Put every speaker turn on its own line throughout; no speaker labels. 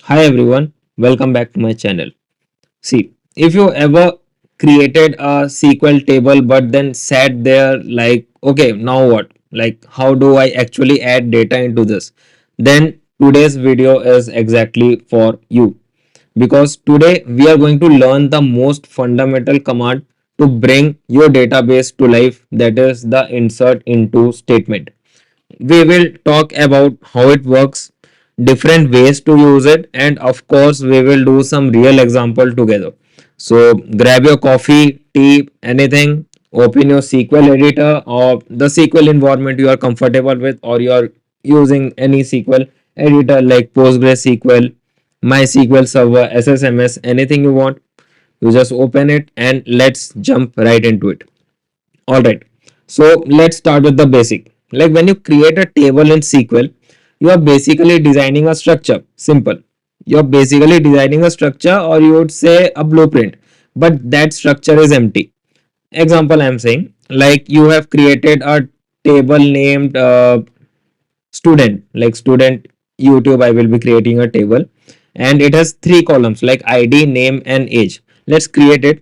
Hi everyone, welcome back to my channel. See, if you ever created a SQL table but then sat there like, okay, now what? Like, how do I actually add data into this? Then today's video is exactly for you because today we are going to learn the most fundamental command to bring your database to life, that is the insert into statement. We will talk about how it works, different ways to use it, and of course we will do some real example together. So grab your coffee, tea, anything, open your SQL editor or the SQL environment you are comfortable with, or you are using any SQL editor like PostgreSQL, MySQL Server, SSMS, anything you want. You just open it and let's jump right into it. All right. So let's start with the basic. Like when you create a table in SQL, you are basically designing a structure. Simple. You're basically designing a structure, or you would say a blueprint, but that structure is empty. Example I'm saying, like you have created a table named student, like student YouTube. I will be creating a table and it has three columns like ID, name, and age. Let's create it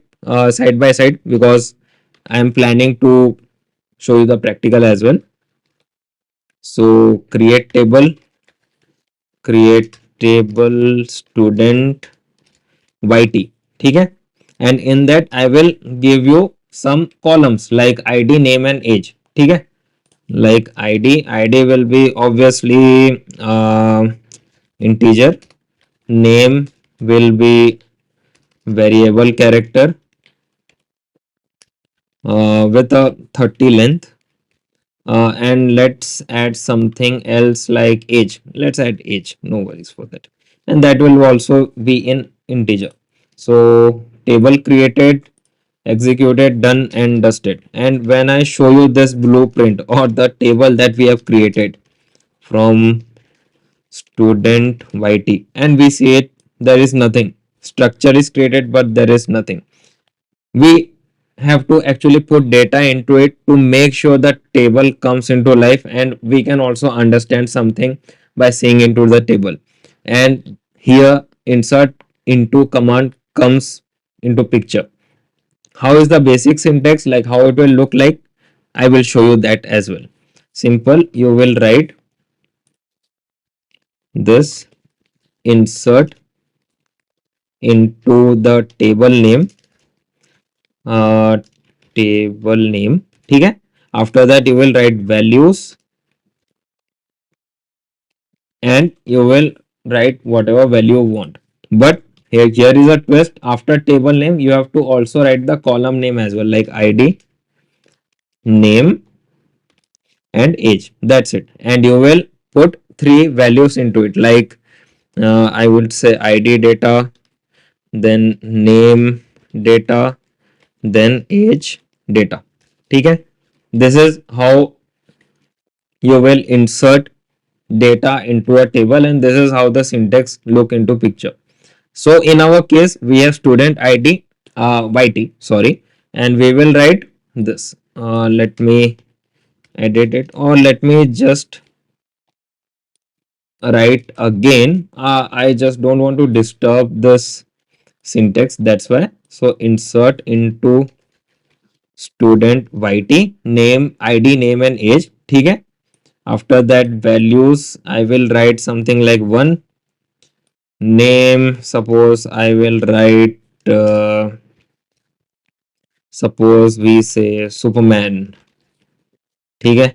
side by side because I'm planning to show you the practical as well. So create table student YT, ठीक है, and in that I will give you some columns like ID, name, and age, ठीक है. Like ID will be obviously integer, name will be variable character with a 30 length, and let's add something else like age. Let's add age, no worries for that, and that will also be in integer. So table created, executed, done and dusted. And when I show you this blueprint or the table that we have created from student YT, and we see it, there is nothing. Structure is created but there is nothing. We have to actually put data into it to make sure the table comes into life, and we can also understand something by seeing into the table. And here insert into command comes into picture. How is the basic syntax, like how it will look like? I will show you that as well. Simple, you will write this insert into the table name, uh, table name, ठीक है. After that you will write values and you will write whatever value you want. But here is a twist. After table name you have to also write the column name as well, like ID, name, and age. That's it. And you will put three values into it, like I would say ID data, then name data, then age data. Okay. This is how you will insert data into a table, and this is how the syntax look into picture. So in our case we have student ID, YT, sorry, and we will write this. Let me edit it, or let me just write again. I just don't want to disturb this syntax, that's why. So insert into student YT, name, ID, name, and age, ठीक है. After that values I will write something like 1. Name, suppose I will write, suppose we say Superman, ठीक है.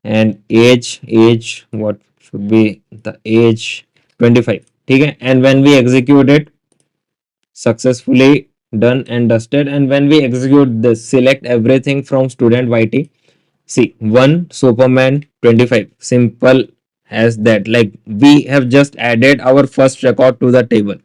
And age what should be the age? 25, ठीक है. And when we execute it, successfully done and dusted. And when we execute this, select everything from student YT. See, 1 Superman 25. Simple as that. Like we have just added our first record to the table.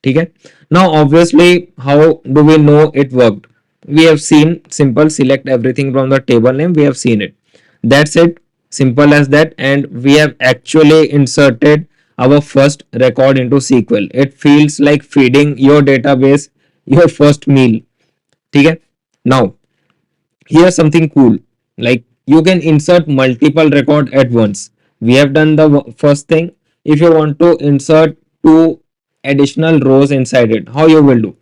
Okay. Now, obviously, how do we know it worked? We have seen simple select everything from the table name. We have seen it. That's it. Simple as that. And we have actually inserted our first record into SQL. It feels like feeding your database your first meal. Okay. Now, here's something cool, like you can insert multiple record at once. We have done the first thing. if you want to insert two additional rows inside it, how you will do?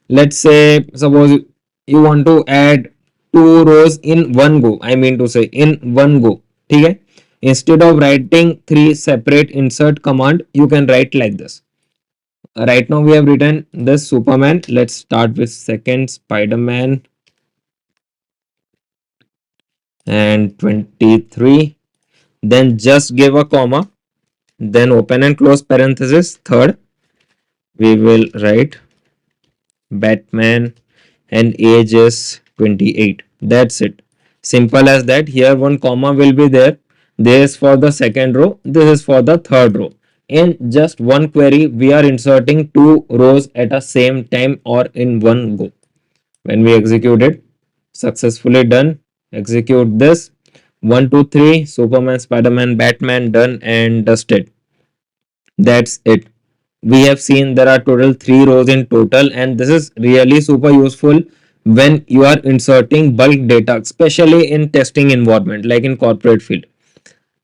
Let's say suppose you want to add two rows in one go, I mean to say in one go. Okay, instead of writing three separate insert command, you can write like this. Right now we have written this Superman. Let's start with second Spider-Man and 23. Then just give a comma, then open and close parenthesis. Third, we will write Batman and age is 28. That's it. Simple as that. Here one comma will be there. This is for the second row. This is for the third row. In just one query, we are inserting two rows at the same time or in one go. When we execute it, successfully done. Execute this. 1, 2, 3, Superman, Spider-Man, Batman, done and dusted. That's it. We have seen there are total 3 rows in total, and this is really super useful when you are inserting bulk data, especially in testing environment like in corporate field.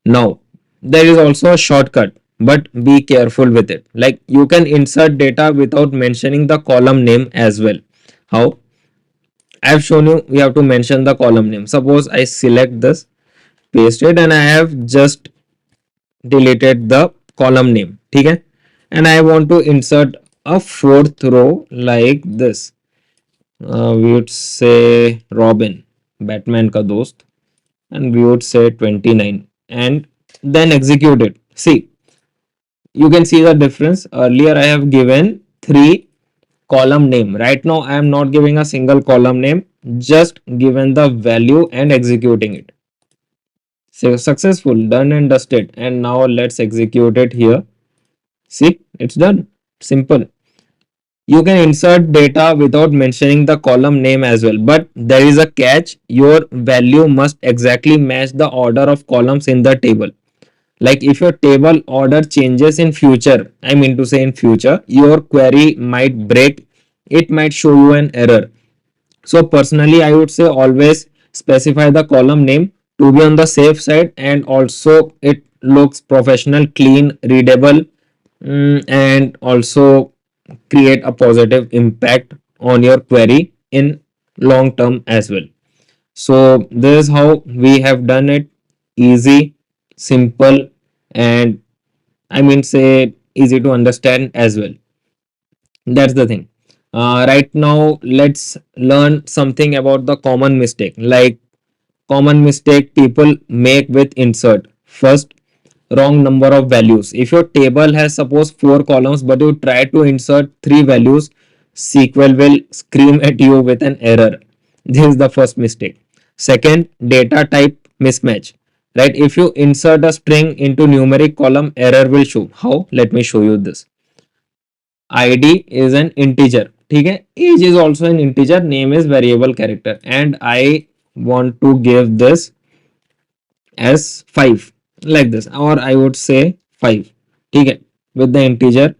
Now there is also a shortcut, but be careful with it. Like you can insert data without mentioning the column name as well. How? I have shown you, we have to mention the column name. Suppose I select this, paste it, and I have just deleted the column name. Okay, and I want to insert a fourth row like this. We would say Robin, Batman ka dost, and we would say 29 and then execute it. See, you can see the difference. Earlier I have given three column name. Right now I am not giving a single column name, just given the value and executing it. So successful, done and dusted. And now let's execute it here. See, it's done. Simple. You can insert data without mentioning the column name as well, but there is a catch. Your value must exactly match the order of columns in the table. Like if your table order changes in future, I mean to say in future, your query might break. It might show you an error. So personally, I would say always specify the column name to be on the safe side, and also it looks professional, clean, readable, and also create a positive impact on your query in long term as well. So this is how we have done it. Easy, simple, and I mean say easy to understand as well. That's the thing. Right now let's learn something about the common mistake, like common mistake people make with insert. First, wrong number of values. If your table has suppose 4 columns but you try to insert 3 values, SQL will scream at you with an error. This is the first mistake. Second, data type mismatch. Right, if you insert a string into numeric column, error will show. How? Let me show you this. id is an integer. Okay, age is also an integer, name is variable character, and I want to give this as 5 like this, or I would say 5. Okay, with the integer,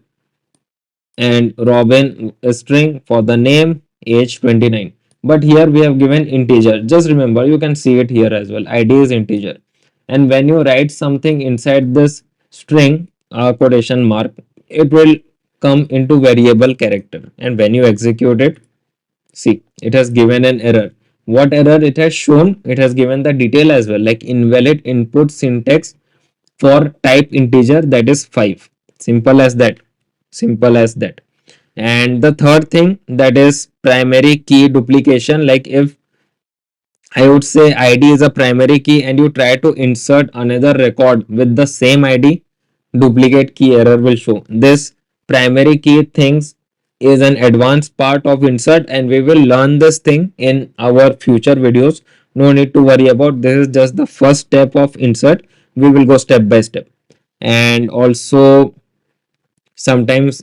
and Robin string for the name, age 29. But here we have given integer. Just remember, you can see it here as well. ID is integer, and when you write something inside this string, quotation mark, it will come into variable character, and when you execute it, see, it has given an error. What error it has shown? It has given the detail as well, like invalid input syntax for type integer, that is 5. Simple as that. Simple as that. And the third thing, that is primary key duplication. Like if I would say ID is a primary key and you try to insert another record with the same ID, duplicate key error will show. This primary key things is an advanced part of insert, and we will learn this thing in our future videos. No need to worry about this, is just the first step of insert. We will go step by step. And also sometimes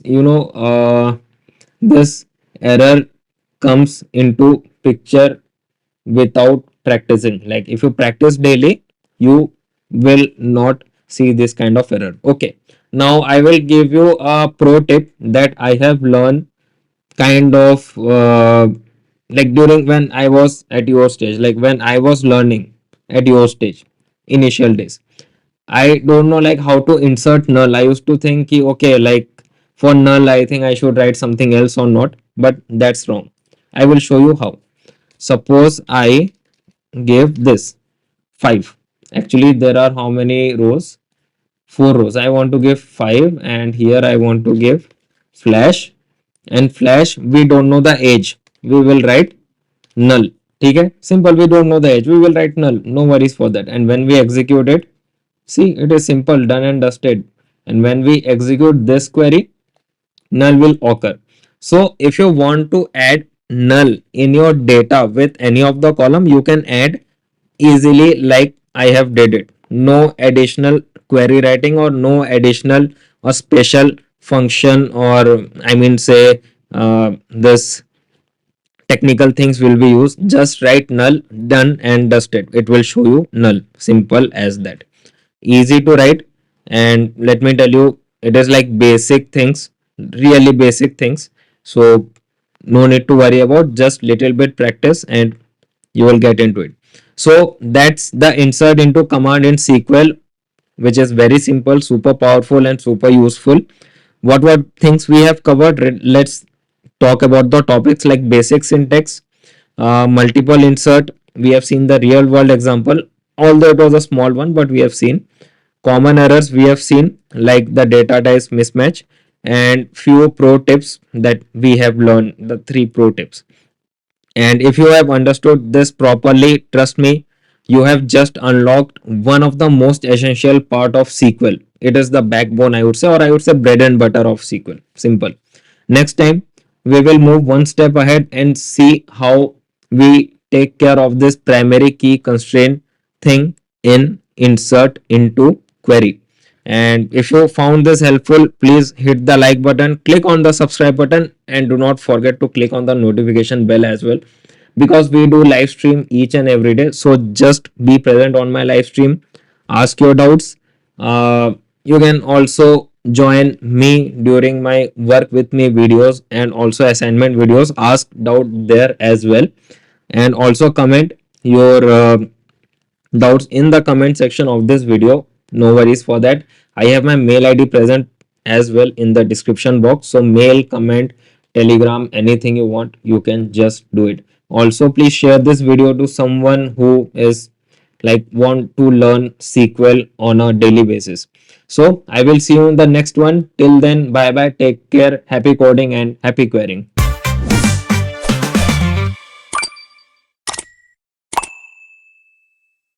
this error comes into picture without practicing. Like if you practice daily, you will not see this kind of error. Okay, now I will give you a pro tip that I have learned kind of like during when I was at your stage, like when I was learning at your stage, initial days. I don't know like how to insert null. I used to think ki, okay, like for null I think I should write something else or not, but that's wrong. I will show you how. Suppose I give this 5. Actually there are how many rows? 4 rows. I want to give 5, and here I want to give flash, and flash we don't know the age, we will write null. Okay, simple, we don't know the age, we will write null, no worries for that. And when we execute it, see, it is simple, done and dusted. And when we execute this query, null will occur. So if you want to add null in your data with any of the column, you can add easily like I have did it. No additional query writing or no additional or special function, or I mean say this technical things will be used. Just write null, done and dusted, it will show you null, simple as that. Easy to write. And let me tell you, it is like basic things, really basic things. So no need to worry about, just little bit practice and you will get into it. So that's the insert into command in SQL, which is very simple, super powerful and super useful. What things we have covered? Let's talk about the topics like basic syntax, multiple insert. We have seen the real world example, although it was a small one, but we have seen common errors. We have seen like the data types mismatch, and few pro tips that we have learned, the 3 pro tips. And if you have understood this properly, trust me, you have just unlocked one of the most essential part of SQL. It is the backbone, I would say, or I would say bread and butter of SQL. Simple. Next time, we will move one step ahead and see how we take care of this primary key constraint thing in insert into query. And if you found this helpful, please hit the like button, click on the subscribe button, and do not forget to click on the notification bell as well, because we do live stream each and every day. So just be present on my live stream, ask your doubts. You can also join me during my work with me videos and also assignment videos. Ask doubt there as well, and also comment your doubts in the comment section of this video. No worries for that. I have my mail id present as well in the description box, so mail, comment, telegram, anything you want, you can just do it. Also please share this video to someone who is like want to learn SQL on a daily basis. So I will see you in the next one. Till then, bye bye, take care, happy coding and happy querying.